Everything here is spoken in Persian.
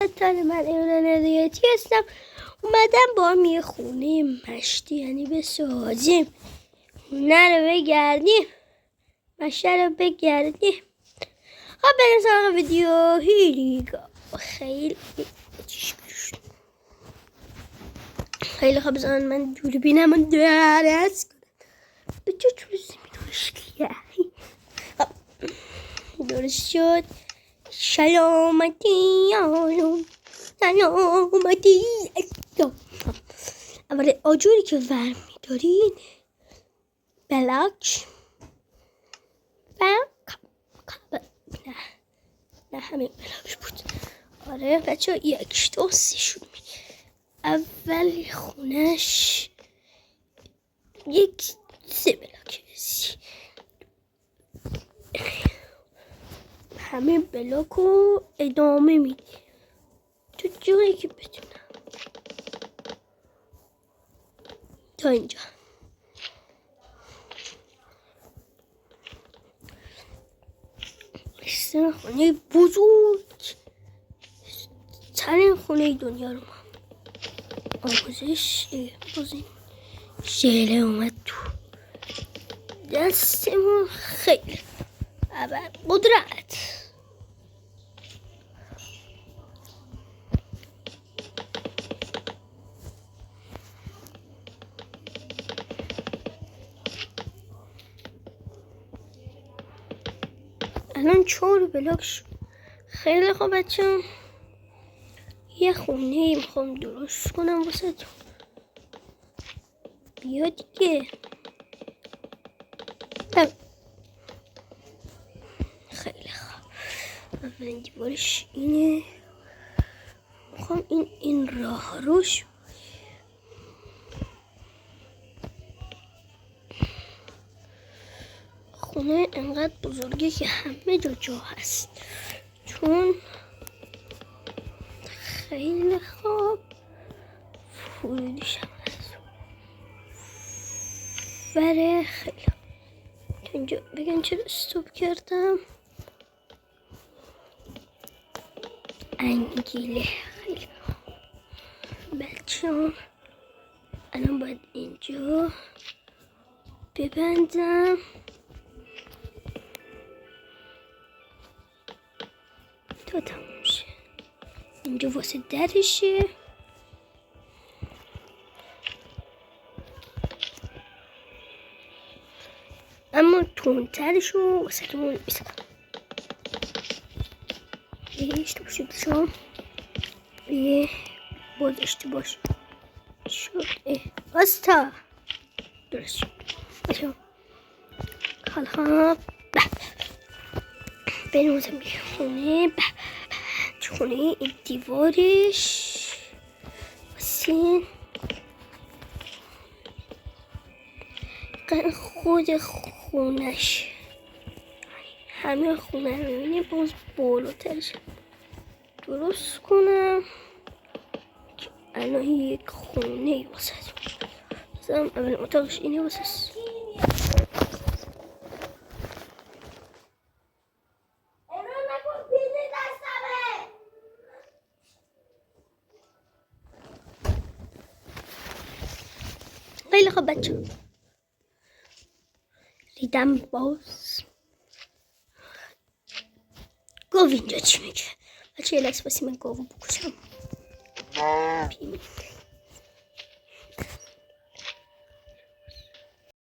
من ایران هدایتی هستم. اومدم با هم یه خونه مشتی یعنی بسازیم، خونه رو بگردیم، مشته رو بگردیم. خب بریم سراغ ویدیو. خیلی خوب بزن من دوربینم رو درست کنم به تو زمین مشکلیه. درست شد. سلامتی یارم، سلامتی. اول آجوری که ور میدارین بلاک و نه همین بلاک بود. آره بچه ها یک دو سهشون اول خونش یک سه بلاک همه بلاک رو ادامه میدی تو جایی که بتونم تا اینجا. این خونه بزرگ ترین خونه دنیا رو آموزش بازین شعله اومد تو دستمون. خیلی اول قدرت الان 4 بلاک شد. خیلی خوب بچه یه خونه میخوام درست کنم واسه تو. بیا دیگه. خیلی خوب اولین دیوارش اینه. میخوام این راه روش خونه انقدر بزرگه که همه جا هست چون خیلی خوب فروشم هست. بره خیلی اینجا بگن چرا استوب کردم. انگیله خیلی بچه هم الان باید اینجا ببندم تا تموم شه. اینجا واسه درشه. اما تونترشو واسه تون میسدم. اشته باشید شام بازشته باش شد. باستا درست شد. باشم حالا بریم واسه خونه. خونه این دیوارش واسه خود خونش همه خونه رو میبینی باز بالاترش درست کنم که الان یک خونه واسه اول اتاقش اینه واسه خیلی خوب بچه ریدم باز گاو اینجا چی میگه بچه یه لحظه باسی من گاو بکشم.